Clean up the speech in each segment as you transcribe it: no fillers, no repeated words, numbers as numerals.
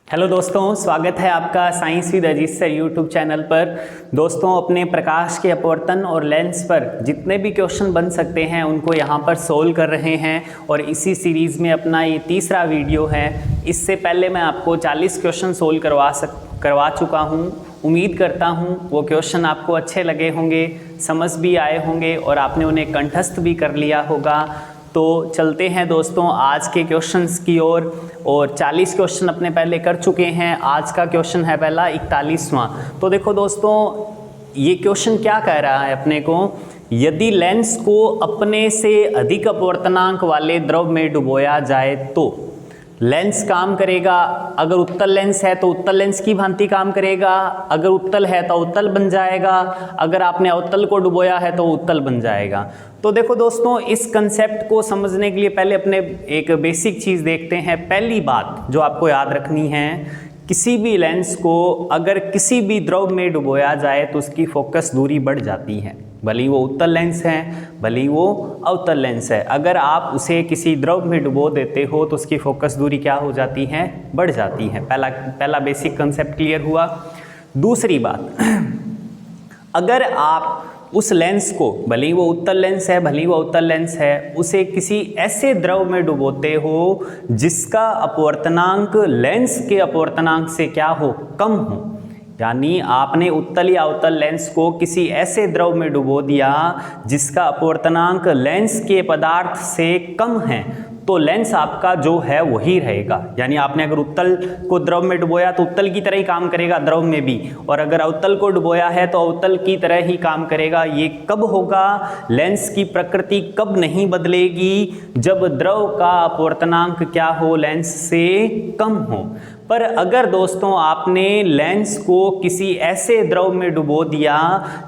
Hello दोस्तों, स्वागत है आपका science with Ajit sir YouTube channel पर। दोस्तों, अपने प्रकाश के अपवर्तन और लेंस पर जितने भी क्वेश्चन बन सकते हैं उनको यहाँ पर सोल्व कर रहे हैं और इसी सीरीज़ में अपना ये तीसरा वीडियो है। इससे पहले मैं आपको 40 क्वेश्चन सोल्व करवा चुका हूँ। उम्मीद करता हूँ वो क्वेश्चन आपको अच्छे लगे होंगे, समझ भी आए होंगे और आपने उन्हें कंठस्थ भी कर लिया होगा। तो चलते हैं दोस्तों आज के क्वेश्चंस की ओर। और 40 क्वेश्चन अपने पहले कर चुके हैं। आज का क्वेश्चन है पहला 41वां। तो देखो दोस्तों, ये क्वेश्चन क्या कह रहा है अपने को, यदि लेंस को अपने से अधिक अपवर्तनांक वाले द्रव में डुबोया जाए तो लेंस काम करेगा। अगर उत्तल लेंस है तो उत्तल लेंस की भांति काम करेगा, अगर उत्तल है तो उत्तल बन जाएगा, अगर आपने अवतल को डुबोया है तो उत्तल बन जाएगा। तो देखो दोस्तों, इस कंसेप्ट को समझने के लिए पहले अपने एक बेसिक चीज़ देखते हैं। पहली बात जो आपको याद रखनी है, किसी भी लेंस को अगर किसी भी द्रव में डुबोया जाए तो उसकी फोकस दूरी बढ़ जाती है, भले ही वो उत्तल लेंस है भले ही वो अवतल लेंस है। अगर आप उसे किसी द्रव में डुबो देते हो तो उसकी फोकस दूरी क्या हो जाती है, बढ़ जाती है। पहला बेसिक कंसेप्ट क्लियर हुआ। दूसरी बात, अगर आप उस लेंस को, भले ही वो उत्तल लेंस है भले ही वो अवतल लेंस है, उसे किसी ऐसे द्रव में डुबोते हो जिसका अपवर्तनांक लेंस के अपवर्तनांक से क्या हो, कम हो, यानी आपने उत्तल या अवतल लेंस को किसी ऐसे द्रव में डुबो दिया जिसका अपवर्तनांक लेंस के पदार्थ से कम है, तो लेंस आपका जो है वही रहेगा। यानी आपने अगर उत्तल को द्रव में डुबोया तो उत्तल की तरह ही काम करेगा द्रव में भी, और अगर अवतल को डुबोया है तो अवतल की तरह ही काम करेगा। ये कब होगा, लेंस की प्रकृति कब नहीं बदलेगी, जब द्रव का अपवर्तनांक क्या हो, लेंस से कम हो। पर अगर दोस्तों आपने लेंस को किसी ऐसे द्रव में डुबो दिया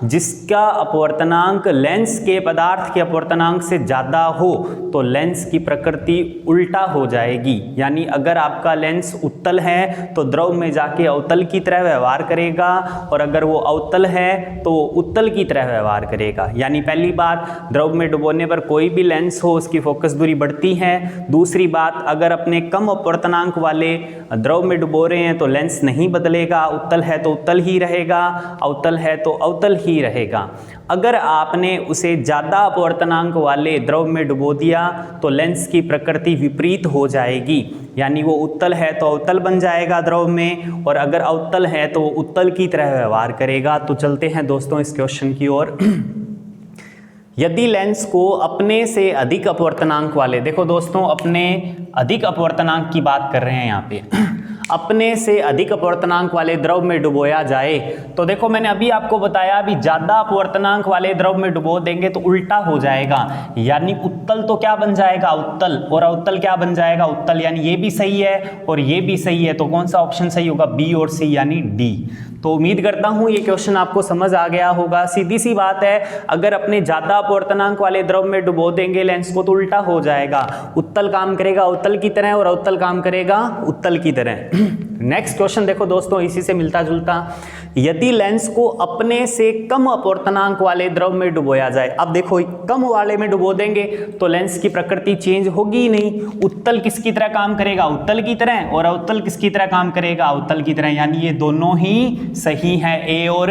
जिसका अपवर्तनांक लेंस के पदार्थ के अपवर्तनांक से ज़्यादा हो, तो लेंस की प्रकृति उल्टा हो जाएगी। यानी अगर आपका लेंस उत्तल है तो द्रव में जाके अवतल की तरह व्यवहार करेगा, और अगर वो अवतल है तो उत्तल की तरह व्यवहार करेगा। यानी पहली बात, द्रव में डुबोने पर कोई भी लेंस हो उसकी फोकस दूरी बढ़ती है। दूसरी बात, अगर अपने कम अपवर्तनांक वाले द्रव में डुबो रहे हैं तो लेंस नहीं बदलेगा, उत्तल है तो उत्तल ही रहेगा, अवतल है तो अवतल ही रहेगा। अगर आपने उसे ज़्यादा अपवर्तनांक वाले द्रव में डुबो दिया तो लेंस की प्रकृति विपरीत हो जाएगी। यानी वो उत्तल है तो अवतल बन जाएगा द्रव में, और अगर अवतल है तो वो उत्तल की तरह व्यवहार करेगा। तो चलते हैं दोस्तों इस क्वेश्चन की ओर। यदि लेंस को अपने से अधिक अपवर्तनांक वाले, देखो दोस्तों अपने अधिक अपवर्तनांक की बात कर रहे हैं यहाँ पे, अपने से अधिक अपवर्तनांक वाले द्रव में डुबोया जाए, तो देखो मैंने अभी आपको बताया, अभी ज़्यादा अपवर्तनांक वाले द्रव में डुबो देंगे तो उल्टा हो जाएगा। यानी उत्तल तो क्या बन जाएगा, उत्तल, और अवतल क्या बन जाएगा, उत्तल। यानी ये भी सही है और ये भी सही है, तो कौन सा ऑप्शन सही होगा, बी और सी यानी डी। तो उम्मीद करता हूँ ये क्वेश्चन आपको समझ आ गया होगा। सीधी सी बात है, अगर अपने ज़्यादा अपवर्तनांक वाले द्रव में डुबो देंगे लेंस को तो उल्टा हो जाएगा, उत्तल काम करेगा अवतल की तरह और अवतल काम करेगा उत्तल की तरह। नेक्स्ट क्वेश्चन देखो दोस्तों, इसी से मिलता जुलता, यदि लेंस को अपने से कम अपवर्तनांक वाले द्रव में डुबोया जाए। अब देखो, कम वाले में डुबो देंगे तो लेंस की प्रकृति चेंज होगी ही नहीं। उत्तल किसकी तरह काम करेगा, उत्तल की तरह, और अवतल किसकी तरह काम करेगा, अवतल की तरह। यानी ये दोनों ही सही है, ए और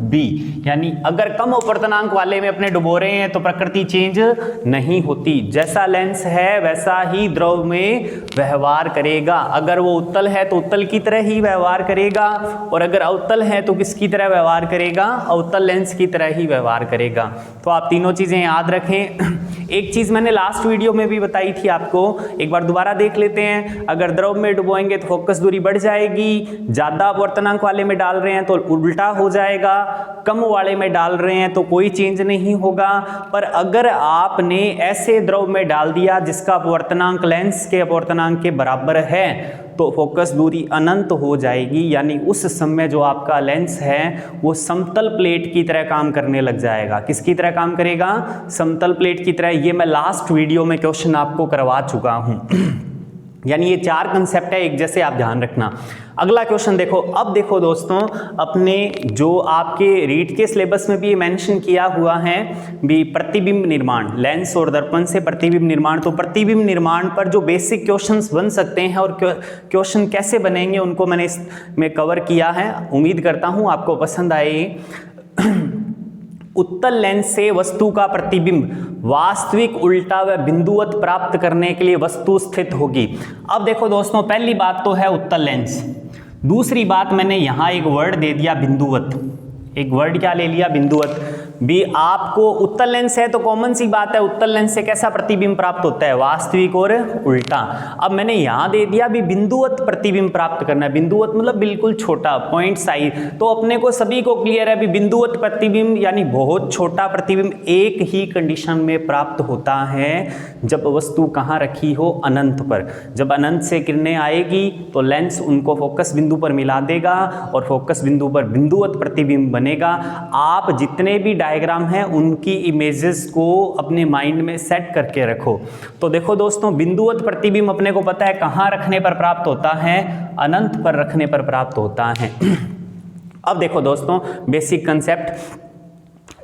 बी। यानी अगर कम अपवर्तनांक वाले में अपने डुबो रहे हैं तो प्रकृति चेंज नहीं होती, जैसा लेंस है वैसा ही द्रव में व्यवहार करेगा। अगर वो उत्तल है तो उत्तल की तरह ही व्यवहार करेगा, और अगर अवतल है तो किसकी तरह व्यवहार करेगा, अवतल लेंस की तरह ही व्यवहार करेगा। तो आप तीनों चीजें याद रखें। एक चीज मैंने लास्ट वीडियो में भी बताई थी आपको, एक बार दोबारा देख लेते हैं। अगर द्रव में डुबोएंगे तो फोकस दूरी बढ़ जाएगी, ज्यादा अपवर्तनांक वाले में डाल रहे हैं तो उल्टा हो जाएगा, कम वाले में डाल रहे हैं तो कोई चेंज नहीं होगा। पर अगर आपने ऐसे द्रव में डाल दिया जिसका अपवर्तनांक लेंस के अपवर्तनांक के बराबर है तो फोकस दूरी अनंत हो जाएगी। यानी उस समय जो आपका लेंस है वो समतल प्लेट की तरह काम करने लग जाएगा। किसकी तरह काम करेगा, समतल प्लेट की तरह। ये मैं लास्ट वीडियो में क्वेश्चन आपको करवा चुका हूं। यानी ये 4 कंसेप्ट है एक जैसे, आप ध्यान रखना। अगला क्वेश्चन देखो। अब देखो दोस्तों, अपने जो आपके रीट के सिलेबस में भी मेंशन किया हुआ है भी प्रतिबिंब निर्माण, लेंस और दर्पण से प्रतिबिंब निर्माण। तो प्रतिबिंब निर्माण पर जो बेसिक क्वेश्चंस बन सकते हैं और क्वेश्चन कैसे बनेंगे उनको मैंने इसमें कवर किया है। उम्मीद करता हूं आपको पसंद आएगी। उत्तल लेंस से वस्तु का प्रतिबिंब वास्तविक, उल्टा व बिंदुवत प्राप्त करने के लिए वस्तु स्थित होगी। अब देखो दोस्तों, पहली बात तो है उत्तल लेंस। दूसरी बात, मैंने यहां एक वर्ड दे दिया बिंदुवत। एक वर्ड क्या ले लिया? बिंदुवत। भी आपको उत्तल लेंस है तो कॉमन सी बात है, उत्तल लेंस से कैसा प्रतिबिंब प्राप्त होता है? वास्तविक और उल्टा। अब मैंने यहां दे दिया भी बिंदुवत प्रतिबिंब प्राप्त करना है। बिंदुवत मतलब बिल्कुल छोटा, पॉइंट साइज। तो अपने को सभी को क्लियर है भी बिंदुवत प्रतिबिंब यानी बहुत छोटा प्रतिबिंब एक ही कंडीशन में प्राप्त होता है, जब वस्तु कहां रखी हो? अनंत पर। जब अनंत से किरणें आएगी तो लेंस उनको फोकस बिंदु पर मिला देगा और फोकस बिंदु पर बिंदुवत प्रतिबिंब बनेगा। आप जितने भी डायग्राम है उनकी इमेजेस को अपने माइंड में सेट करके रखो। तो देखो दोस्तों, बिंदुवत प्रतिबिंब अपने को पता है कहां रखने पर प्राप्त होता है? अनंत पर रखने पर प्राप्त होता है। अब देखो दोस्तों, बेसिक कंसेप्ट।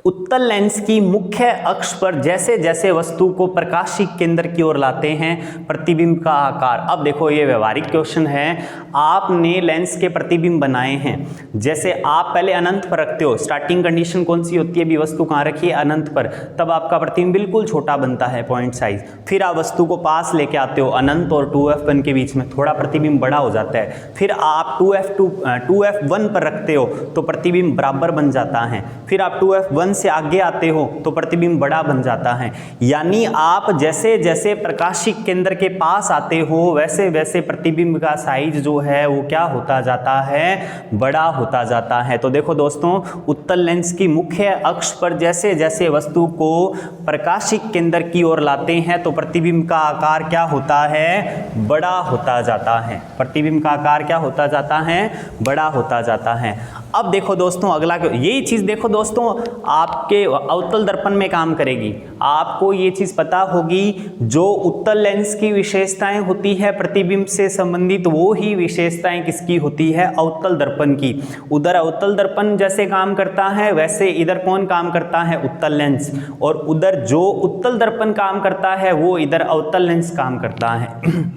उत्तल लेंस की मुख्य अक्ष पर जैसे जैसे वस्तु को प्रकाशिक केंद्र की ओर लाते हैं, प्रतिबिंब का आकार। अब देखो, ये व्यवहारिक क्वेश्चन है। आपने लेंस के प्रतिबिंब बनाए हैं, जैसे आप पहले अनंत पर रखते हो। स्टार्टिंग कंडीशन कौन सी होती है? भी वस्तु कहाँ रखी है? अनंत पर। तब आपका प्रतिबिंब बिल्कुल छोटा बनता है, पॉइंट साइज। फिर आप वस्तु को पास लेके आते हो, अनंत और 2f1 के बीच में थोड़ा प्रतिबिंब बड़ा हो जाता है। फिर आप 2f1 पर रखते हो तो प्रतिबिंब बराबर बन जाता है। फिर आप 2f1 से आगे आते हो तो प्रतिबिंब बड़ा बन जाता है। यानी आप जैसे जैसे प्रकाशिक केंद्र के पास आते हो वैसे वैसे प्रतिबिंब का साइज जो है वो क्या होता जाता है? बड़ा होता जाता है। तो देखो दोस्तों, उत्तल लेंस की मुख्य अक्ष पर जैसे जैसे वस्तु को प्रकाशिक केंद्र की ओर लाते हैं तो प्रतिबिंब का आकार क्या होता है? बड़ा होता जाता है। प्रतिबिंब का आकार क्या होता जाता है? बड़ा होता जाता है। अब देखो दोस्तों, अगला यही चीज देखो दोस्तों, आपके अवतल दर्पण में काम करेगी। आपको ये चीज पता होगी, जो उत्तल लेंस की विशेषताएं होती है प्रतिबिंब से संबंधित, वो ही विशेषताएं किसकी होती है? अवतल दर्पण की। उधर अवतल दर्पण जैसे काम करता है वैसे इधर कौन काम करता है? उत्तल लेंस। और उधर जो उत्तल दर्पण काम करता है वो इधर अवतल लेंस काम करता है।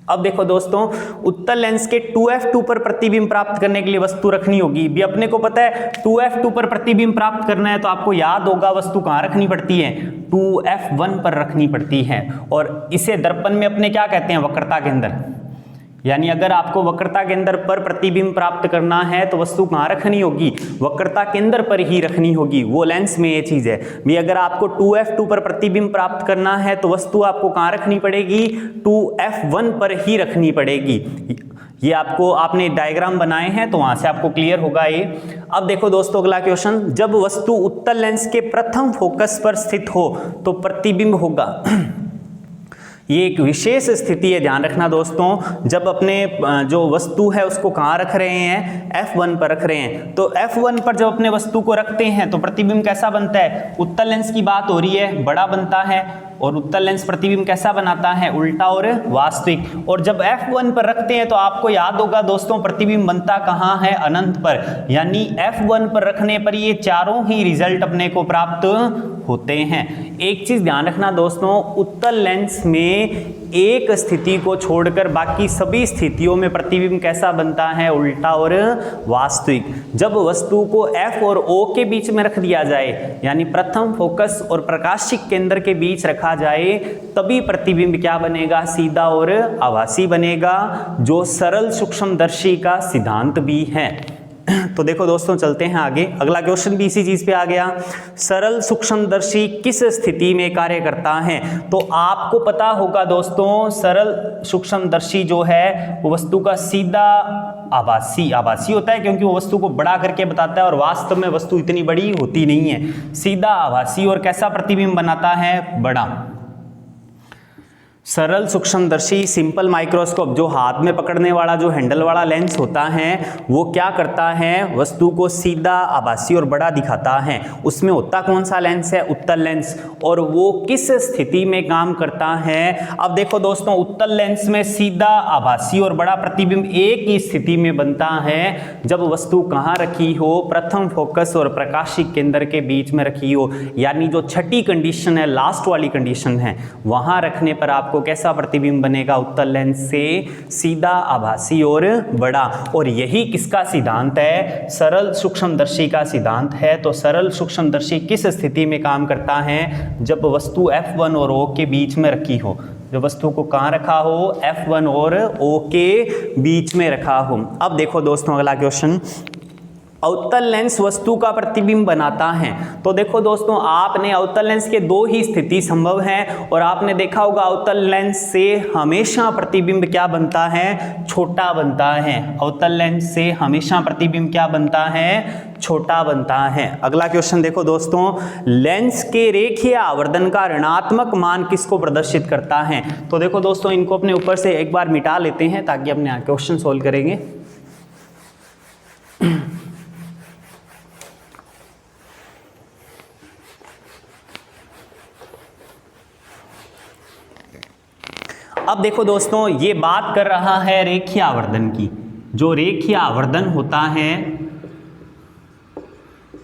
अब देखो दोस्तों, उत्तल लेंस के 2f2 पर प्रतिबिंब प्राप्त करने के लिए वस्तु रखनी होगी। भी अपने को पता है 2f2 पर प्रतिबिंब प्राप्त करना है तो आपको याद होगा वस्तु कहाँ रखनी पड़ती है? 2f1 पर रखनी पड़ती है। और इसे दर्पण में अपने क्या कहते हैं? वक्रता केंद्र। यानी अगर आपको वक्रता केंद्र पर प्रतिबिंब प्राप्त करना है तो वस्तु कहाँ रखनी होगी? वक्रता केंद्र पर ही रखनी होगी। वो लेंस में ये चीज है भी, अगर आपको 2f2 पर प्रतिबिंब प्राप्त करना है तो वस्तु आपको कहाँ रखनी पड़ेगी? 2f1 पर ही रखनी पड़ेगी। ये आपको, आपने डायग्राम बनाए हैं तो वहां से आपको क्लियर होगा ये। अब देखो दोस्तों, अगला क्वेश्चन। जब वस्तु उत्तल लेंस के प्रथम फोकस पर स्थित हो तो प्रतिबिंब होगा। ये एक विशेष स्थिति है, ध्यान रखना दोस्तों। जब अपने जो वस्तु है उसको कहाँ रख रहे हैं? F1 पर रख रहे हैं। तो F1 पर जब अपने वस्तु को रखते हैं तो प्रतिबिंब कैसा बनता है? उत्तल लेंस की बात हो रही है, बड़ा बनता है। और उत्तल लेंस प्रतिबिंब कैसा बनाता है? उल्टा और वास्तविक। और जब F1 पर रखते हैं तो आपको याद होगा दोस्तों, प्रतिबिंब बनता कहाँ है? अनंत पर। यानी F1 पर रखने पर ये चारों ही रिजल्ट अपने को प्राप्त होते हैं। एक चीज ध्यान रखना दोस्तों, उत्तल लेंस में एक स्थिति को छोड़कर बाकी सभी स्थितियों में प्रतिबिंब कैसा बनता है? उल्टा और वास्तविक। जब वस्तु को F और O के बीच में रख दिया जाए, यानी प्रथम फोकस और प्रकाशिक केंद्र के बीच रखा जाए, तभी प्रतिबिंब क्या बनेगा? सीधा और आभासी बनेगा, जो सरल सूक्ष्मदर्शी का सिद्धांत भी है। तो देखो दोस्तों, चलते हैं आगे। अगला क्वेश्चन भी इसी चीज पे आ गया। सरल सूक्ष्मदर्शी किस स्थिति में कार्य करता है? तो आपको पता होगा दोस्तों, सरल सूक्ष्मदर्शी जो है वो वस्तु का सीधा आभासी होता है, क्योंकि वो वस्तु को बड़ा करके बताता है और वास्तव में वस्तु इतनी बड़ी होती नहीं है। सीधा आभासी और कैसा प्रतिबिंब बनाता है? बड़ा। सरल सूक्ष्मदर्शी सिंपल माइक्रोस्कोप जो हाथ में पकड़ने वाला जो हैंडल वाला लेंस होता है वो क्या करता है, वस्तु को सीधा, आभासी और बड़ा दिखाता है। उसमें होता कौन सा लेंस है, उत्तल लेंस। और वो किस स्थिति में काम करता है, अब देखो दोस्तों, उत्तल लेंस में सीधा, आभासी और बड़ा प्रतिबिंब एक ही स्थिति में बनता है जब वस्तु कहाँ रखी हो, प्रथम फोकस और प्रकाशिक केंद्र के बीच में रखी हो, यानी जो छठी कंडीशन है, लास्ट वाली कंडीशन है, वहां रखने पर आपको कैसा प्रतिबिंब बनेगा, उत्तल लेंस से सीधा, आभासी और बड़ा। और यही किसका सिद्धांत है, सरल सूक्ष्मदर्शी का सिद्धांत है। तो सरल सूक्ष्मदर्शी किस स्थिति में काम करता है, जब वस्तु F1 और O के बीच में रखी हो, जो वस्तु को कहाँ रखा हो, F1 और O के बीच में रखा हो। अब देखो दोस्तों अगला क्वेश्चन, अवतल लेंस वस्तु का प्रतिबिंब बनाता है। तो देखो दोस्तों, आपने अवतल लेंस के दो ही स्थिति संभव है और आपने देखा होगा अवतल लेंस से हमेशा प्रतिबिंब क्या बनता है, छोटा बनता है। अवतल लेंस से हमेशा प्रतिबिंब क्या बनता है, छोटा बनता है। अगला क्वेश्चन देखो दोस्तों, लेंस के रेखीय आवर्धन का ऋणात्मक मान किसको प्रदर्शित करता है। तो देखो दोस्तों, इनको अपने ऊपर से एक बार मिटा लेते हैं ताकि अपने क्वेश्चन सोल्व करेंगे। अब देखो दोस्तों, ये बात कर रहा है रेखीय आवर्धन की। जो रेखीय आवर्धन होता है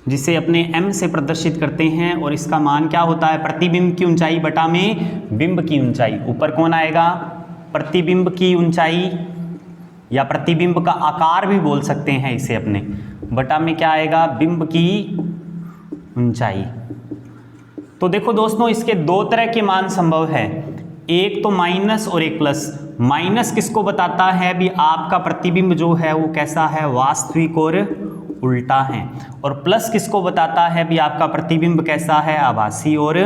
जिसे अपने m से प्रदर्शित करते हैं, और इसका मान क्या होता है, प्रतिबिंब की ऊंचाई बटा में बिंब की ऊंचाई। ऊपर कौन आएगा, प्रतिबिंब की ऊंचाई, या प्रतिबिंब का आकार भी बोल सकते हैं इसे अपने, बटा में क्या आएगा, बिंब की ऊंचाई। तो देखो दोस्तों, इसके दो तरह के मान संभव है, एक तो माइनस और एक प्लस। माइनस किसको बताता है भी आपका प्रतिबिंब जो है वो कैसा है, वास्तविक और उल्टा है। और प्लस किसको बताता है भी आपका प्रतिबिंब कैसा है, आभासी और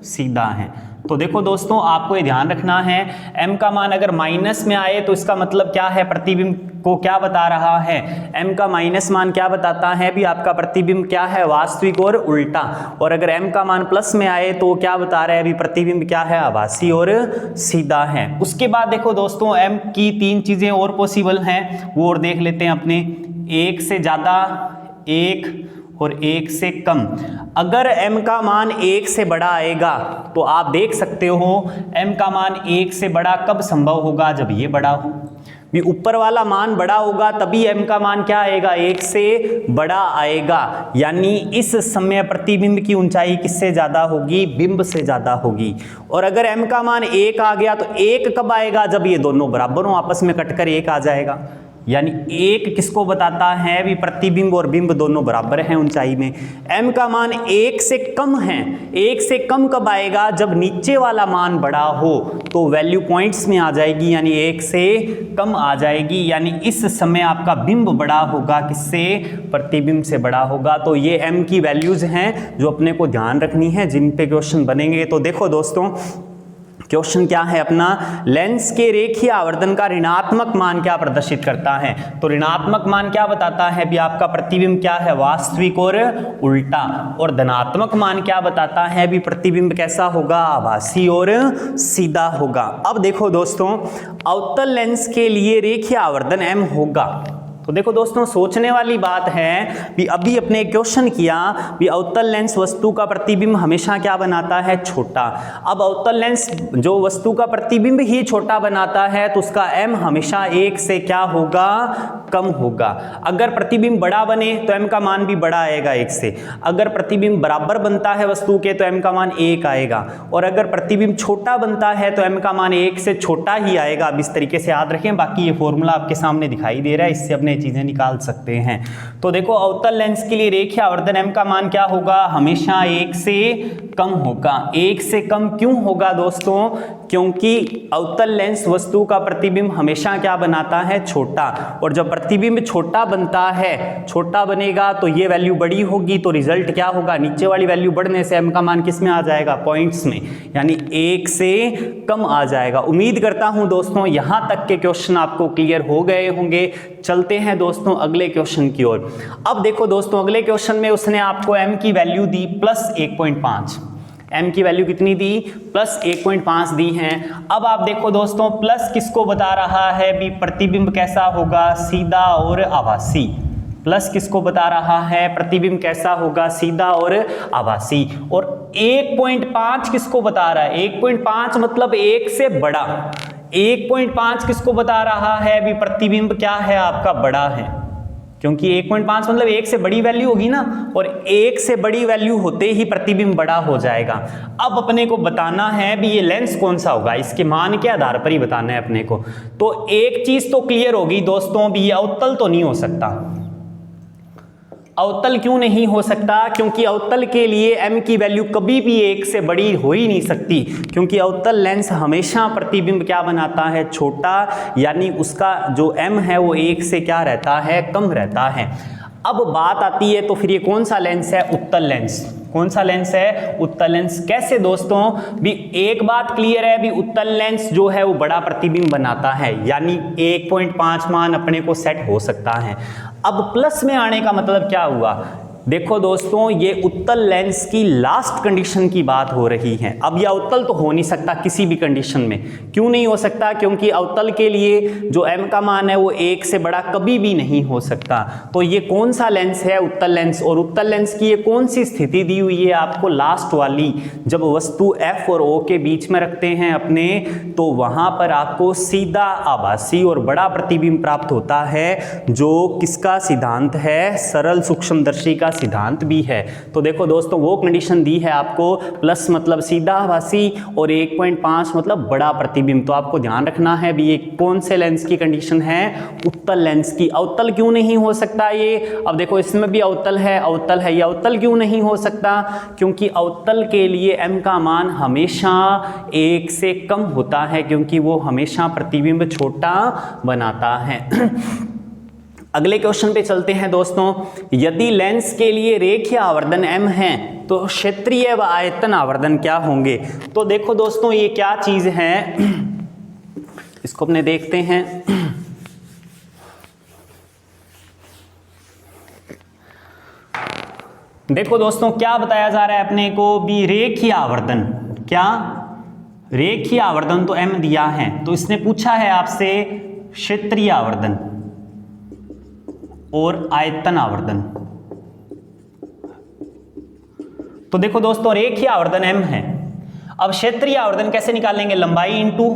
सीधा है। तो देखो दोस्तों, आपको ये ध्यान रखना है, m का मान अगर माइनस में आए तो इसका मतलब क्या है, प्रतिबिंब को क्या बता रहा है, m का माइनस मान क्या बताता है भी आपका प्रतिबिंब क्या है, वास्तविक और उल्टा। और अगर m का मान प्लस में आए तो क्या बता रहा है भी प्रतिबिंब क्या है, आभासी और सीधा है। उसके बाद देखो दोस्तों, m की तीन चीजें और पॉसिबल हैं, वो और देख लेते हैं अपने। एक से ज्यादा, एक और एक से कम। अगर m का मान एक से बड़ा आएगा तो आप देख सकते हो m का मान एक से बड़ा कब संभव होगा, जब ये बड़ा हो। भी ऊपर वाला मान बड़ा होगा तभी m का मान क्या आएगा, एक से बड़ा आएगा। यानी इस समय प्रतिबिंब की ऊंचाई किससे ज्यादा होगी, बिंब से ज्यादा होगी। और अगर m का मान एक आ गया तो एक कब आएगा, जब ये दोनों बराबर हो, आपस में कटकर एक आ जाएगा। यानी एक किसको बताता है भी प्रतिबिंब और बिंब दोनों बराबर हैं ऊंचाई में। m का मान एक से कम है, एक से कम कब आएगा, जब नीचे वाला मान बड़ा हो, तो वैल्यू पॉइंट्स में आ जाएगी, यानी एक से कम आ जाएगी। यानी इस समय आपका बिंब बड़ा होगा, किससे, प्रतिबिंब से बड़ा होगा। तो ये m की वैल्यूज हैं जो अपने को ध्यान रखनी है, जिन पे क्वेश्चन बनेंगे। तो देखो दोस्तों, क्वेश्चन क्या है अपना, लेंस के रेखीय आवर्धन का ऋणात्मक मान क्या प्रदर्शित करता है। तो ऋणात्मक मान क्या बताता है भी आपका प्रतिबिंब क्या है, वास्तविक और उल्टा। और धनात्मक मान क्या बताता है भी प्रतिबिंब कैसा होगा, आभासी और सीधा होगा। अब देखो दोस्तों, अवतल लेंस के लिए रेखीय आवर्धन m होगा। तो देखो दोस्तों, सोचने वाली बात है कि अभी अपने क्वेश्चन किया कि अवतल लेंस वस्तु का प्रतिबिंब हमेशा क्या बनाता है, छोटा। अब अवतल लेंस जो वस्तु का प्रतिबिंब ही छोटा बनाता है तो उसका m हमेशा एक से क्या होगा, कम होगा। अगर प्रतिबिंब बड़ा बने तो m का मान भी बड़ा आएगा एक से। अगर प्रतिबिंब बराबर बनता है वस्तु के तो m का मान एक आएगा। और अगर प्रतिबिंब छोटा बनता है तो m का मान एक से छोटा ही आएगा। अब इस तरीके से याद रखें, बाकी ये फॉर्मूला आपके सामने दिखाई दे रहा है, इससे अपने चीजें निकाल सकते हैं। तो देखो, अवतल लेंस के लिए रेखीय आवर्धन m का मान क्या होगा, हमेशा एक से कम होगा। एक से कम क्यों होगा दोस्तों, क्योंकि अवतल लेंस वस्तु का प्रतिबिंब हमेशा क्या बनाता है, छोटा। और जब प्रतिबिंब छोटा बनता है, छोटा बनेगा तो ये वैल्यू बड़ी होगी, तो रिजल्ट क्या होगा, नीचे वाली वैल्यू बढ़ने से m का मान किस में आ जाएगा, पॉइंट्स में, यानी एक से कम आ जाएगा। उम्मीद करता हूं दोस्तों यहां तक के क्वेश्चन आपको क्लियर हो गए होंगे। चलते हैं दोस्तों अगले क्वेश्चन की ओर। अब देखो दोस्तों, अगले क्वेश्चन में उसने आपको m की वैल्यू दी +1.5। m की वैल्यू कितनी दी, प्लस 1.5 दी है। अब आप देखो दोस्तों, प्लस किसको बता रहा है भी, प्रतिबिंब कैसा होगा, सीधा और आभासी। प्लस किसको बता रहा है, प्रतिबिंब कैसा होगा, सीधा और आभासी। और 1.5 किसको बता रहा है, 1.5 मतलब 1 से बड़ा। 1.5 किसको बता रहा है भी, प्रतिबिंब क्या है आपका, बड़ा है, क्योंकि 1.5 मतलब 1 से बड़ी वैल्यू होगी ना, और 1 से बड़ी वैल्यू होते ही प्रतिबिंब बड़ा हो जाएगा। अब अपने को बताना है भी ये लेंस कौन सा होगा, इसके मान के आधार पर ही बताना है अपने को। तो एक चीज तो क्लियर होगी दोस्तों भी, ये अवतल तो नहीं हो सकता। अवतल क्यों नहीं हो सकता, क्योंकि अवतल के लिए m की वैल्यू कभी भी 1 से बड़ी हो ही नहीं सकती, क्योंकि अवतल लेंस हमेशा प्रतिबिंब क्या बनाता है, छोटा, यानी उसका जो m है वो 1 से क्या रहता है, कम रहता है। अब बात आती है तो फिर ये कौन सा लेंस है, उत्तल लेंस। कौन सा लेंस है, उत्तल लेंस। कैसे दोस्तों भी, एक बात क्लियर है भी, उत्तल लेंस जो है वो बड़ा प्रतिबिंब बनाता है, यानी 1.5 मान अपने को सेट हो सकता है। अब प्लस में आने का मतलब क्या हुआ, देखो दोस्तों, ये उत्तल लेंस की लास्ट कंडीशन की बात हो रही है। अब यह अवतल तो हो नहीं सकता किसी भी कंडीशन में। क्यों नहीं हो सकता, क्योंकि अवतल के लिए जो m का मान है वो 1 से बड़ा कभी भी नहीं हो सकता। तो ये कौन सा लेंस है, उत्तल लेंस। और उत्तल लेंस की ये कौन सी स्थिति दी हुई है आपको, लास्ट वाली, जब वस्तु f और o के बीच में रखते हैं अपने, तो वहां पर आपको सीधा, आभासी और बड़ा प्रतिबिंब प्राप्त होता है, जो किसका सिद्धांत है, सरल सूक्ष्मदर्शी का सिद्धांत भी है। तो देखो दोस्तों, वो कंडीशन दी है आपको, प्लस मतलब सीधा आभासी और 1.5 मतलब बड़ा प्रतिबिंब। तो आपको ध्यान रखना है भी ये कौन से लेंस की कंडीशन है, उत्तल लेंस की। अवतल क्यों नहीं हो सकता ये, अब देखो इसमें भी अवतल है, अवतल है, ये अवतल क्यों नहीं हो सकता, क्योंकि अवतल के लिए m का मान हमेशा 1 से कम होता है, क्योंकि वो हमेशा प्रतिबिंब छोटा बनाता है। अगले क्वेश्चन पे चलते हैं दोस्तों। यदि लेंस के लिए रेखीय आवर्धन m है तो क्षेत्रीय व आयतन आवर्धन क्या होंगे। तो देखो दोस्तों, ये क्या चीज है, इसको अपने देखते हैं। देखो दोस्तों, क्या बताया जा रहा है अपने को भी, रेखीय आवर्धन। क्या, रेखीय आवर्धन तो m दिया है, तो इसने पूछा है आपसे क्षेत्रीय आवर्धन और आयतन आवर्धन। तो देखो दोस्तों, रेखीय आवर्धन m है। अब क्षेत्रीय आवर्धन कैसे निकालेंगे, लंबाई इंटू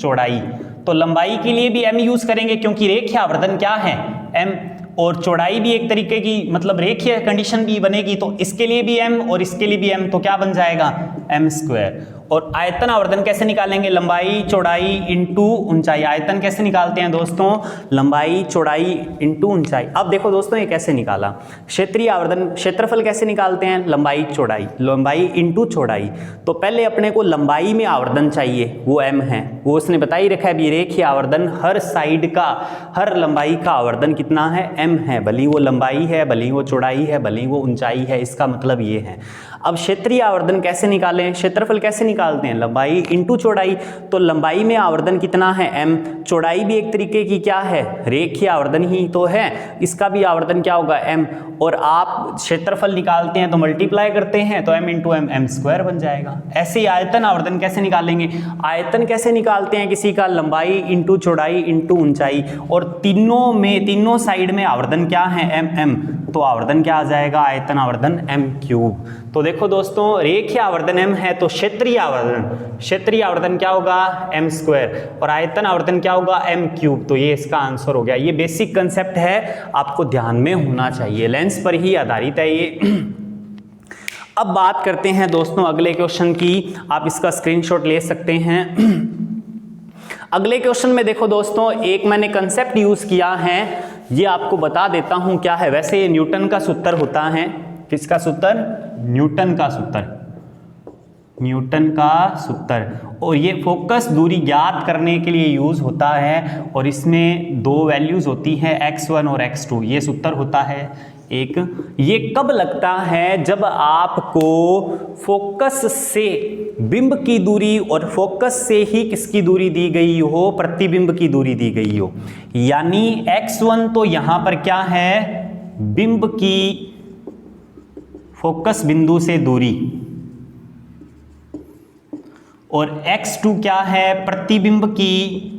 चौड़ाई। तो लंबाई के लिए भी m यूज करेंगे, क्योंकि रेखीय आवर्धन क्या है, m, और चौड़ाई भी एक तरीके की मतलब रेखीय कंडीशन भी बनेगी, तो इसके लिए भी m और इसके लिए भी m, तो क्या बन जाएगा, m²। और आयतन आवर्धन कैसे निकालेंगे, लंबाई चौड़ाई इंटू ऊंचाई। आयतन कैसे निकालते हैं दोस्तों, लंबाई चौड़ाई इंटू ऊंचाई। अब देखो दोस्तों, ये कैसे निकाला। क्षेत्रीय आवर्धन, क्षेत्रफल कैसे निकालते हैं, लंबाई चौड़ाई, लंबाई इंटू चौड़ाई। तो पहले अपने को लंबाई में आवर्धन चाहिए, वो m है, वो उसने बता ही रखा है भी, रेखीय आवर्धन हर साइड का, हर लंबाई का आवर्धन कितना है, m है, भले वो लंबाई है, भले वो चौड़ाई है, भले वो ऊंचाई है, इसका मतलब ये है। अब क्षेत्रीय आवर्धन कैसे निकालें, क्षेत्रफल कैसे निकालते हैं, लंबाई इंटू चौड़ाई। तो लंबाई में आवर्धन कितना है, m, चौड़ाई भी एक तरीके की क्या है, रेखीय आवर्धन ही तो है, इसका भी आवर्धन क्या होगा, m। और आप क्षेत्रफल निकालते हैं तो मल्टीप्लाई करते हैं, तो m इंटू m, m² बन जाएगा। ऐसे ही आयतन आवर्धन कैसे निकालेंगे, आयतन कैसे निकालते हैं किसी का, लंबाई इंटू चौड़ाई इंटू ऊंचाई, और तीनों में, तीनों साइड में आवर्धन क्या है, m, तो आवर्धन क्या आ जाएगा, आयतन आवर्धन m³। तो देखो दोस्तों, रेखीय आवर्धन m है, तो क्षेत्रीय आवर्धन, क्षेत्रीय आवर्धन क्या होगा, m², और आयतन आवर्धन क्या होगा, m³। तो ये इसका आंसर हो गया। ये बेसिक कंसेप्ट है, आपको ध्यान में होना चाहिए, लेंस पर ही आधारित है ये। अब बात करते हैं दोस्तों अगले क्वेश्चन की, आप इसका स्क्रीनशॉट ले सकते हैं। अगले क्वेश्चन में देखो दोस्तों, एक मैंने कंसेप्ट यूज किया है, ये आपको बता देता हूं क्या है। वैसे ये न्यूटन का सूत्र होता है, किसका सूत्र, न्यूटन का सूत्र, न्यूटन का सूत्र। और ये फोकस दूरी ज्ञात करने के लिए यूज होता है, और इसमें दो वैल्यूज होती हैं, x1 और x2। ये सूत्र होता है एक। ये कब लगता है, जब आपको फोकस से बिंब की दूरी और फोकस से ही किसकी दूरी दी गई हो, प्रतिबिंब की दूरी दी गई हो। यानी x1 तो यहां पर क्या है, बिंब की फोकस बिंदु से दूरी, और x2 क्या है, प्रतिबिंब की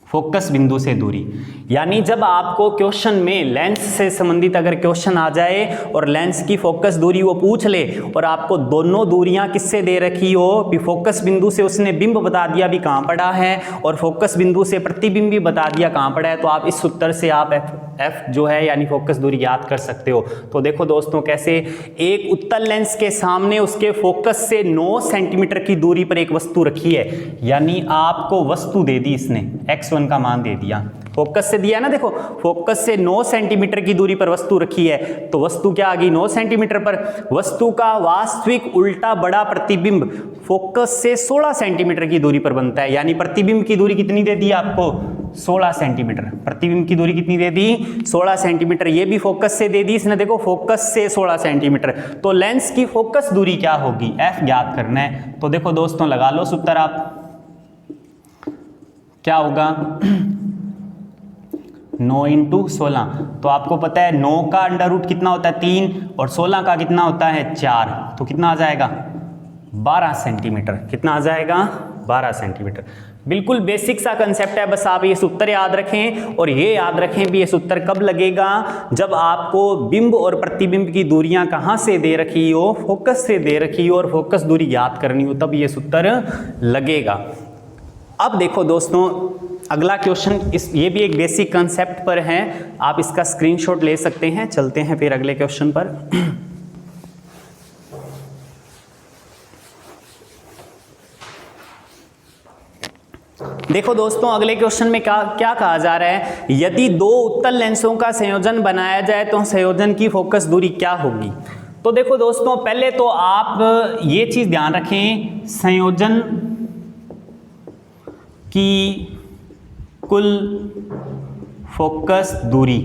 फोकस बिंदु से दूरी। यानी जब आपको क्वेश्चन में लेंस से संबंधित अगर क्वेश्चन आ जाए और लेंस की फोकस दूरी वो पूछ ले और आपको दोनों दूरियां किससे दे रखी हो, भी फोकस बिंदु से उसने बिंब बता दिया भी कहाँ पड़ा है और फोकस बिंदु से प्रतिबिंब भी बता दिया कहाँ पड़ा है, तो आप इस सूत्र से आप एफ जो है यानी फोकस दूरी याद कर सकते हो। तो देखो दोस्तों कैसे, एक उत्तल लेंस के सामने उसके फोकस से 9 सेंटीमीटर की दूरी पर एक वस्तु रखी है, यानी आपको वस्तु दे दी इसने, x1 का मान दे दिया, फोकस से दिया ना, देखो फोकस से 9 सेंटीमीटर की दूरी पर वस्तु रखी है, तो वस्तु क्या आ गई 9 सेंटीमीटर पर। वस्तु का वास्तविक उल्टा बड़ा प्रतिबिंब फोकस से 16 सेंटीमीटर की दूरी पर बनता है, यानी प्रतिबिंब की दूरी कितनी दे दी आपको, 16 सेंटीमीटर। प्रतिबिंब की दूरी कितनी दे दी, 16 सेंटीमीटर। ये भी फोकस से दे दी इसने, देखो फोकस से 16 सेंटीमीटर। तो लेंस की फोकस दूरी क्या होगी, एफ ज्ञात करना है। तो देखो दोस्तों लगा लो सूत्र आप, क्या होगा 9 × 16, तो आपको पता है 9 का अंडर रूट कितना होता है 3 और 16 का कितना होता है 4, तो कितना आ जाएगा 12 सेंटीमीटर। कितना आ जाएगा 12 सेंटीमीटर। बिल्कुल बेसिक सा कंसेप्ट है, बस आप ये सूत्र याद रखें और ये याद रखें भी ये सूत्र कब लगेगा, जब आपको बिंब और प्रतिबिंब की दूरियां कहाँ से दे रखी हो, फोकस से दे रखी हो और फोकस दूरी याद करनी हो, तब ये सूत्र लगेगा। अब देखो दोस्तों अगला क्वेश्चन, ये भी एक बेसिक कंसेप्ट पर है, आप इसका स्क्रीनशॉट ले सकते हैं। चलते हैं फिर अगले क्वेश्चन पर। देखो दोस्तों अगले क्वेश्चन में क्या कहा जा रहा है, यदि दो उत्तल लेंसों का संयोजन बनाया जाए तो संयोजन की फोकस दूरी क्या होगी। तो देखो दोस्तों पहले तो आप ये चीज ध्यान रखें, संयोजन की कुल फोकस दूरी,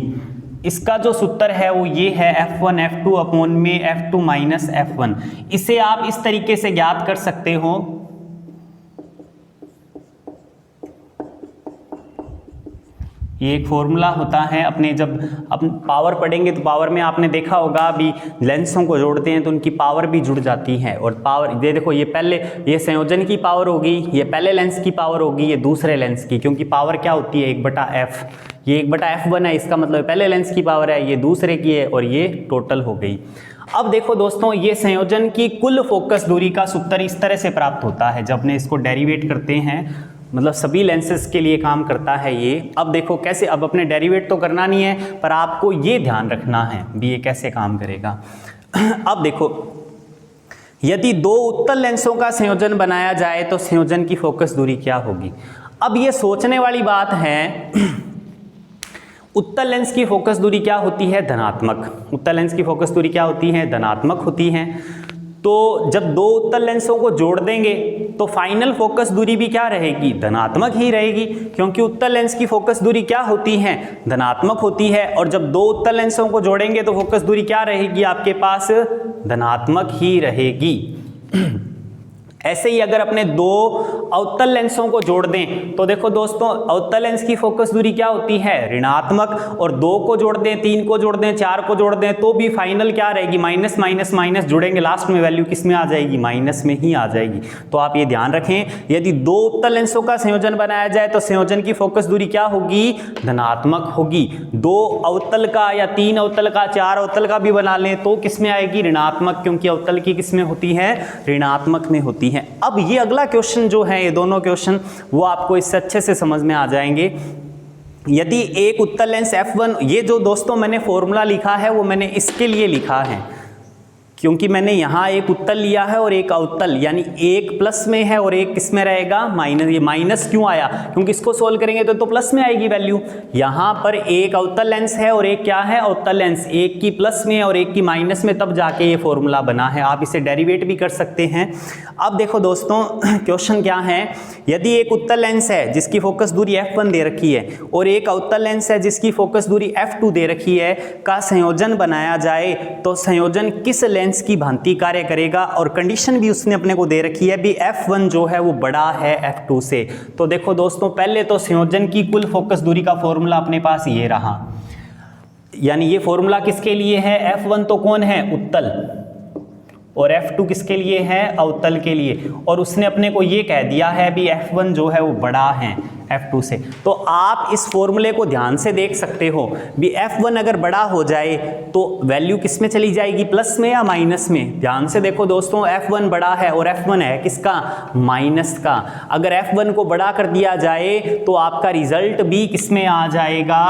इसका जो सूत्र है वो ये है f1 f2 अपॉन में f2 माइनस f1। इसे आप इस तरीके से ज्ञात कर सकते हो, ये एक फॉर्मूला होता है अपने, जब अपन पावर पढ़ेंगे तो पावर में आपने देखा होगा अभी लेंसों को जोड़ते हैं तो उनकी पावर भी जुड़ जाती है। और पावर ये देखो, ये पहले ये संयोजन की पावर होगी, ये पहले लेंस की पावर होगी, ये दूसरे लेंस की, क्योंकि पावर क्या होती है 1/f, ये 1/f1 है, इसका मतलब पहले लेंस की पावर है, ये दूसरे की है और ये टोटल हो गई। अब देखो दोस्तों ये संयोजन की कुल फोकस दूरी का सूत्र इस तरह से प्राप्त होता है जब अपने इसको डेरिवेट करते हैं, मतलब सभी लेंसेज के लिए काम करता है ये। अब देखो कैसे, अब अपने डेरिवेट तो करना नहीं है पर आपको ये ध्यान रखना है भी ये कैसे काम करेगा। अब देखो यदि दो उत्तल लेंसों का संयोजन बनाया जाए तो संयोजन की फोकस दूरी क्या होगी। अब ये सोचने वाली बात है, उत्तल लेंस की फोकस दूरी क्या होती है, धनात्मक। उत्तल लेंस की फोकस दूरी क्या होती है, धनात्मक होती है। तो जब दो उत्तल लेंसों को जोड़ देंगे तो फाइनल फोकस दूरी भी क्या रहेगी, धनात्मक ही रहेगी, क्योंकि उत्तल लेंस की फोकस दूरी क्या होती है, धनात्मक होती है। और जब दो उत्तल लेंसों को जोड़ेंगे तो फोकस दूरी क्या रहेगी आपके पास, धनात्मक ही रहेगी। ऐसे ही अगर अपने दो अवतल लेंसों को जोड़ दें तो देखो दोस्तों अवतल लेंस की फोकस दूरी क्या होती है, ऋणात्मक। और 2 को जोड़ दें, 3 को जोड़ दें, 4 को जोड़ दें तो भी फाइनल क्या रहेगी, माइनस माइनस माइनस जुड़ेंगे, लास्ट में वैल्यू किस में आ जाएगी, माइनस में ही आ जाएगी। तो आप ये ध्यान रखें, यदि दो उत्तल लेंसों का संयोजन बनाया जाए तो संयोजन की फोकस दूरी क्या होगी, धनात्मक होगी। 2 अवतल का या 3 अवतल का, 4 अवतल का भी बना लें तो किस में आएगी, ऋणात्मक, क्योंकि अवतल की किस में होती है, ऋणात्मक में होती है। अब ये अगला क्वेश्चन जो है, ये दोनों क्वेश्चन वो आपको इससे अच्छे से समझ में आ जाएंगे। यदि एक उत्तल लेंस f1, ये जो दोस्तों मैंने फॉर्मूला लिखा है वो मैंने इसके लिए लिखा है क्योंकि मैंने यहाँ एक उत्तल लिया है और एक अवतल, यानी एक प्लस में है और एक किस में रहेगा, माइनस। ये माइनस क्यों आया, क्योंकि इसको सोल्व करेंगे तो प्लस में आएगी वैल्यू। यहाँ पर एक अवतल लेंस है और एक क्या है, अवतल लेंस, एक की प्लस में और एक की माइनस में, तब जाके ये फॉर्मूला बना है। आप इसे डेरिवेट भी कर सकते हैं। अब देखो दोस्तों क्वेश्चन क्या है, यदि एक उत्तल लेंस है जिसकी फोकस दूरी f1 दे रखी है और एक अवतल लेंस है जिसकी फोकस दूरी f2 दे रखी है, का संयोजन बनाया जाए तो संयोजन किस लेंस की भांति कार्य करेगा। और कंडीशन भी उसने अपने को दे रखी है भी f1 जो है वो बड़ा है f2 से। तो देखो दोस्तों पहले तो संयोजन की कुल फोकस दूरी का फॉर्मूला अपने पास ये रहा, यानी ये फॉर्मूला किसके लिए है, f1 तो कौन है, उत्तल, और F2 किसके लिए है, अवतल के लिए, और उसने अपने को ये कह दिया है भी F1 जो है वो बड़ा है F2 से। तो आप इस फॉर्मूले को ध्यान से देख सकते हो भी F1 अगर बड़ा हो जाए तो वैल्यू किस में चली जाएगी, प्लस में या माइनस में। ध्यान से देखो दोस्तों, F1 बड़ा है और F1 है किसका, माइनस का। अगर F1 को बड़ा कर दिया जाए तो आपका रिजल्ट भी किस में आ जाएगा,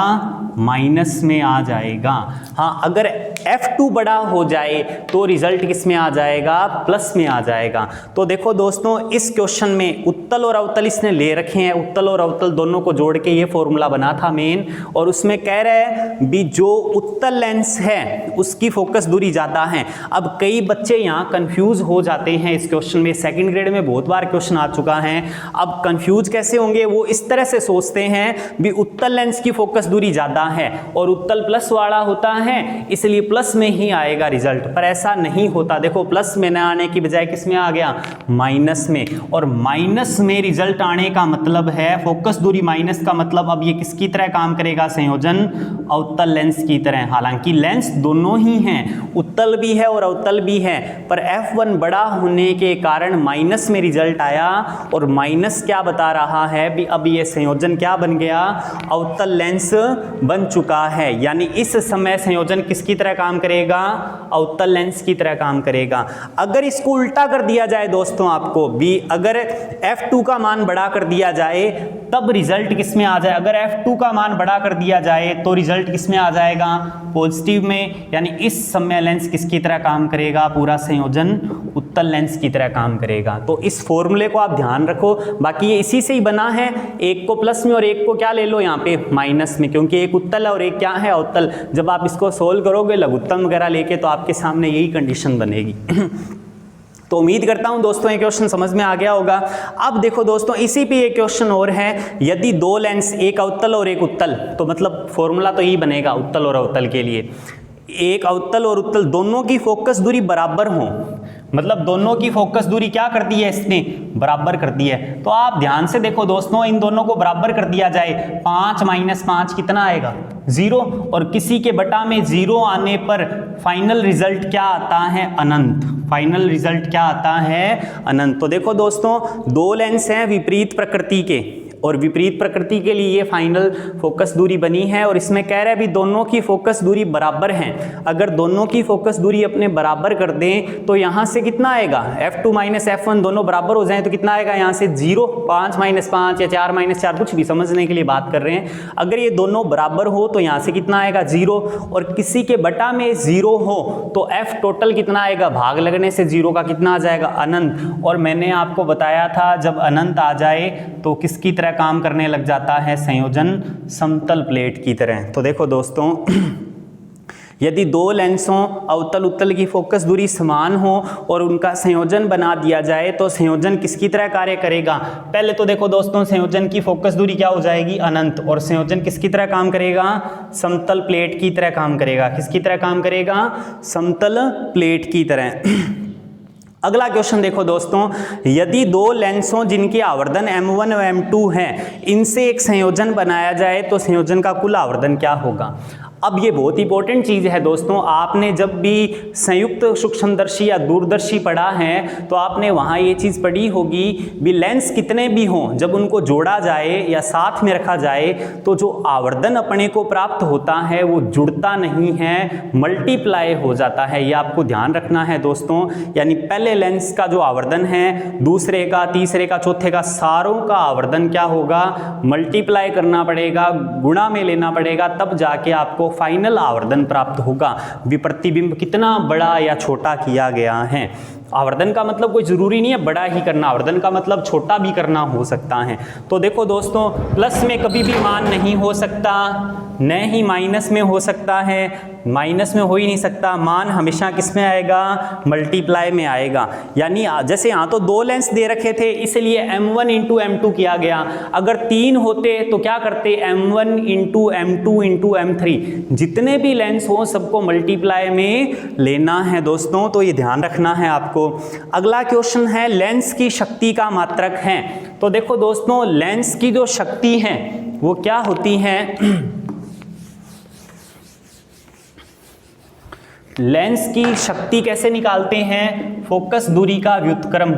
माइनस में आ जाएगा। हाँ, अगर F2 बड़ा हो जाए तो रिजल्ट किस में आ जाएगा, प्लस में आ जाएगा। तो देखो दोस्तों, इस क्वेश्चन में उत्तल और अवतल इसने ले रखे हैं, उत्तल और अवतल दोनों को जोड़ के ये फॉर्मूला बना था मेन, और उसमें कह रहे हैं भी जो उत्तल लेंस है उसकी फोकस दूरी ज्यादा है। अब कई बच्चे यहाँ कंफ्यूज हो जाते हैं इस क्वेश्चन में, सेकंड ग्रेड में बहुत बार क्वेश्चन आ चुका है। अब कंफ्यूज कैसे होंगे, वो इस तरह से सोचते हैं भी उत्तल लेंस की फोकस दूरी ज्यादा है और उत्तल प्लस वाला होता है इसलिए प्लस में ही आएगा रिजल्ट, पर ऐसा नहीं होता। देखो, प्लस में न आने की बजाय किस में आ गया, माइनस में, और माइनस में रिजल्ट आने का मतलब है फोकस दूरी माइनस का मतलब अब ये किसकी तरह काम करेगा, संयोजन अवतल लेंस की तरह। हालांकि लेंस दोनों ही हैं, उत्तल भी है और अवतल भी है, पर F1 बड़ा होने के कारण माइनस में रिजल्ट आया, और माइनस क्या बता रहा है भी अब ये संयोजन क्या बन गया, अवतल लेंस बन चुका है। यानी इस समय संयोजन किसकी तरह काम करेगा, अवतल लेंस की तरह काम करेगा। अगर इसको उल्टा कर दिया जाए दोस्तों, आपको भी अगर F2 का मान बड़ा कर दिया जाए तब रिजल्ट किस में आ जाए, अगर F2 का मान बड़ा कर दिया जाए तो रिजल्ट किस में आ जाएगा, पॉजिटिव में। यानी इस समय लेंस किसकी तरह काम करेगा, पूरा संयोजन उत्तल लेंस की तरह काम करेगा। तो इस फॉर्मूले को आप ध्यान रखो, बाकी ये इसी से ही बना है। एक को प्लस में और एक को क्या ले लो यहाँ पे, माइनस में, क्योंकि एक उत्तल है और एक क्या है, अवतल। जब आप इसको सोल्व करोगे लघुत्तम वगैरह लेके तो आपके सामने यही कंडीशन बनेगी। तो उम्मीद करता हूं दोस्तों ये क्वेश्चन समझ में आ गया होगा। अब देखो दोस्तों, इसी पे एक क्वेश्चन और है, यदि दो लेंस, एक अवतल और एक उत्तल, तो मतलब फॉर्मूला तो यही बनेगा उत्तल और अवतल के लिए, एक अवतल और उत्तल दोनों की फोकस दूरी बराबर हो, मतलब दोनों की फोकस दूरी क्या कर दी है इसने, बराबर कर दी है। तो आप ध्यान से देखो दोस्तों, इन दोनों को बराबर कर दिया जाए, 5 - 5 कितना आएगा, 0, और किसी के बटा में 0 आने पर फाइनल रिजल्ट क्या आता है, अनंत। फाइनल रिजल्ट क्या आता है, अनंत। तो देखो दोस्तों, दो लेंस हैं विपरीत प्रकृति के, और विपरीत प्रकृति के लिए ये फाइनल फोकस दूरी बनी है, और इसमें कह रहे हैं भी दोनों की फोकस दूरी बराबर है। अगर दोनों की फोकस दूरी अपने बराबर कर दें तो यहाँ से कितना आएगा, F2 - F1 दोनों बराबर हो जाएं तो कितना आएगा, यहाँ से 0, 5 - 5 या 4 - 4, कुछ भी समझने के लिए बात कर रहे हैं। अगर ये दोनों बराबर हो तो यहाँ से कितना आएगा, 0, और किसी के बटा में 0 हो तो F टोटल कितना आएगा, भाग लगने से 0 का कितना आ जाएगा, अनंत। और मैंने आपको बताया था जब अनंत आ जाए तो किसकी तरह काम करने लग जाता है, संयोजन समतल प्लेट की तरह। तो देखो दोस्तों, यदि दो लेंसों अवतल उत्तल की फोकस दूरी समान हो और उनका संयोजन बना दिया जाए तो संयोजन किसकी तरह कार्य करेगा। पहले तो देखो दोस्तों, संयोजन की फोकस दूरी क्या हो जाएगी, अनंत, और संयोजन किसकी तरह काम करेगा, समतल प्लेट की तरह काम करेगा। किसकी तरह काम करेगा, समतल प्लेट की तरह। अगला क्वेश्चन देखो दोस्तों, यदि दो लेंसों जिनके आवर्धन M1 और M2 हैं, इनसे एक संयोजन बनाया जाए तो संयोजन का कुल आवर्धन क्या होगा। अब ये बहुत इंपॉर्टेंट चीज़ है दोस्तों, आपने जब भी संयुक्त सूक्ष्मदर्शी या दूरदर्शी पढ़ा है तो आपने वहाँ ये चीज़ पढ़ी होगी भी लेंस कितने भी हों, जब उनको जोड़ा जाए या साथ में रखा जाए तो जो आवर्धन अपने को प्राप्त होता है वो जुड़ता नहीं है, मल्टीप्लाई हो जाता है। ये आपको ध्यान रखना है दोस्तों। यानी पहले लेंस का जो आवर्धन है, दूसरे का, तीसरे का, चौथे का, सारों का आवर्धन क्या होगा, मल्टीप्लाई करना पड़ेगा, गुणा में लेना पड़ेगा, तब जाके आपको फाइनल आवर्धन प्राप्त होगा। विप्रतिबिंब कितना बड़ा या छोटा किया गया है। आवर्धन का मतलब कोई जरूरी नहीं है बड़ा ही करना, आवर्धन का मतलब छोटा भी करना हो सकता है। तो देखो दोस्तों, प्लस में कभी भी मान नहीं हो सकता, न ही माइनस में हो सकता है, माइनस में हो ही नहीं सकता। मान हमेशा किस में आएगा, मल्टीप्लाई में आएगा। यानी जैसे यहाँ तो दो लेंस दे रखे थे इसलिए M1 × M2 किया गया। अगर 3 होते तो क्या करते, M1 × M2 × M3। जितने भी लेंस हो सबको मल्टीप्लाई में लेना है दोस्तों, तो ये ध्यान रखना है आपको। अगला क्वेश्चन है, लेंस की शक्ति का मात्रक है। तो देखो दोस्तों, लेंस की जो शक्ति है वो क्या होती है, लेंस की शक्ति कैसे निकालते हैं? फोकस दूरी का व्युत्क्रम।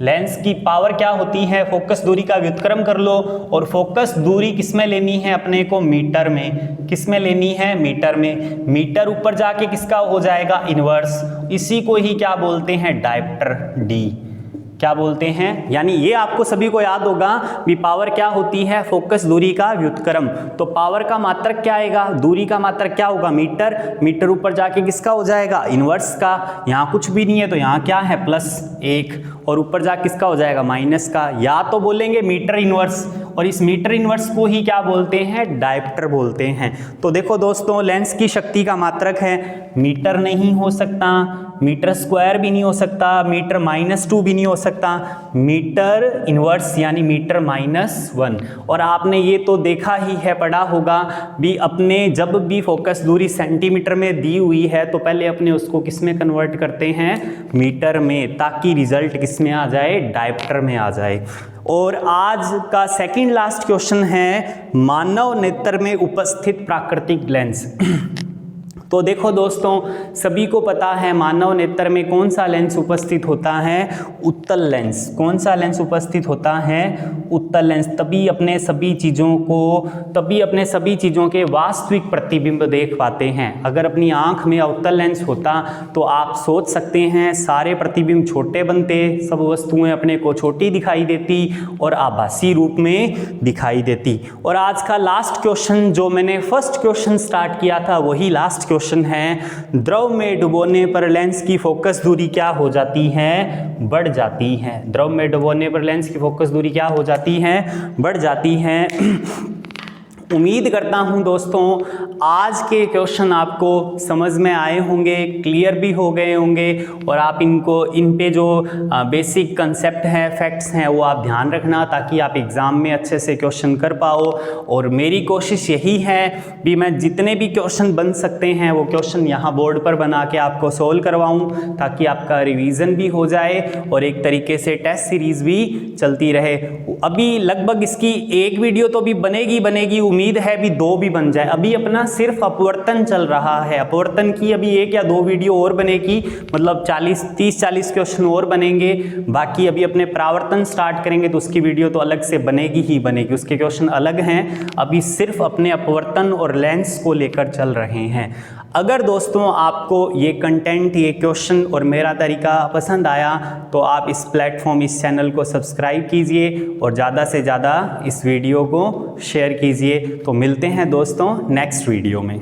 लेंस की पावर क्या होती है? फोकस दूरी का व्युत्क्रम कर लो। और फोकस दूरी किस में लेनी है अपने को? मीटर में। किस में लेनी है? मीटर में। मीटर ऊपर जाके किसका हो जाएगा? इनवर्स। इसी को ही क्या बोलते हैं? Dioptre, D. क्या बोलते हैं? यानी ये आपको सभी को याद होगा भी पावर क्या होती है? फोकस दूरी का व्युत्क्रम। तो पावर का मात्रक क्या आएगा? दूरी का मात्रक क्या होगा? मीटर। मीटर ऊपर जाके किसका हो जाएगा? इनवर्स का। यहाँ कुछ भी नहीं है तो यहाँ क्या है? +1। और ऊपर जाके किसका हो जाएगा? माइनस का। या तो बोलेंगे मीटर इनवर्स, और इस मीटर इनवर्स को ही क्या बोलते हैं? डायप्टर बोलते हैं। तो देखो दोस्तों, लेंस की शक्ति का मात्रक है, मीटर नहीं हो सकता, मीटर स्क्वायर भी नहीं हो सकता, मीटर -2 भी नहीं हो सकता, मीटर इनवर्स यानी मीटर -1। और आपने ये तो देखा ही है, पढ़ा होगा भी, अपने जब भी फोकस दूरी सेंटीमीटर में दी हुई है तो पहले अपने उसको किस में कन्वर्ट करते हैं? मीटर में, ताकि रिजल्ट किस में आ जाए? डायप्टर में आ जाए। और आज का सेकंड लास्ट क्वेश्चन है, मानव नेत्र में उपस्थित प्राकृतिक लेंस। तो देखो दोस्तों, सभी को पता है मानव नेत्र में कौन सा लेंस उपस्थित होता है? उत्तल लेंस। कौन सा लेंस उपस्थित होता है? उत्तल लेंस। तभी अपने सभी चीज़ों के वास्तविक प्रतिबिंब देख पाते हैं। अगर अपनी आंख में उत्तल लेंस होता तो आप सोच सकते हैं सारे प्रतिबिंब छोटे बनते, सब वस्तुएं अपने को छोटी दिखाई देती और आभासी रूप में दिखाई देती। और आज का लास्ट क्वेश्चन, जो मैंने फर्स्ट क्वेश्चन स्टार्ट किया था, वही लास्ट क्वेश्चन है। द्रव में डुबोने पर लेंस की फोकस दूरी क्या हो जाती है? बढ़ जाती है। द्रव में डुबोने पर लेंस की फोकस दूरी क्या हो जाती है? बढ़ जाती है। उम्मीद करता हूं दोस्तों आज के क्वेश्चन आपको समझ में आए होंगे, क्लियर भी हो गए होंगे, और आप इन पे जो बेसिक कंसेप्ट हैं, फैक्ट्स हैं, वो आप ध्यान रखना ताकि आप एग्ज़ाम में अच्छे से क्वेश्चन कर पाओ। और मेरी कोशिश यही है भी मैं जितने भी क्वेश्चन बन सकते हैं वो क्वेश्चन यहाँ बोर्ड पर बना के आपको सोल्व करवाऊँ, ताकि आपका रिवीजन भी हो जाए और एक तरीके से टेस्ट सीरीज़ भी चलती रहे। अभी लगभग इसकी एक वीडियो तो भी बनेगी, उम्मीद है भी 2 भी बन जाए। अभी अपना सिर्फ अपवर्तन चल रहा है, अपवर्तन की अभी 1 या 2 वीडियो और बनेगी, मतलब 30-40 क्वेश्चन और बनेंगे। बाकी अभी अपने परावर्तन स्टार्ट करेंगे तो उसकी वीडियो तो अलग से बनेगी ही बनेगी, उसके क्वेश्चन अलग हैं। अभी सिर्फ अपने अपवर्तन और लेंस को लेकर चल रहे हैं। अगर दोस्तों आपको ये कंटेंट, ये क्वेश्चन और मेरा तरीका पसंद आया तो आप इस प्लेटफॉर्म, इस चैनल को सब्सक्राइब कीजिए और ज़्यादा से ज़्यादा इस वीडियो को शेयर कीजिए। तो मिलते हैं दोस्तों नेक्स्ट वीडियो में।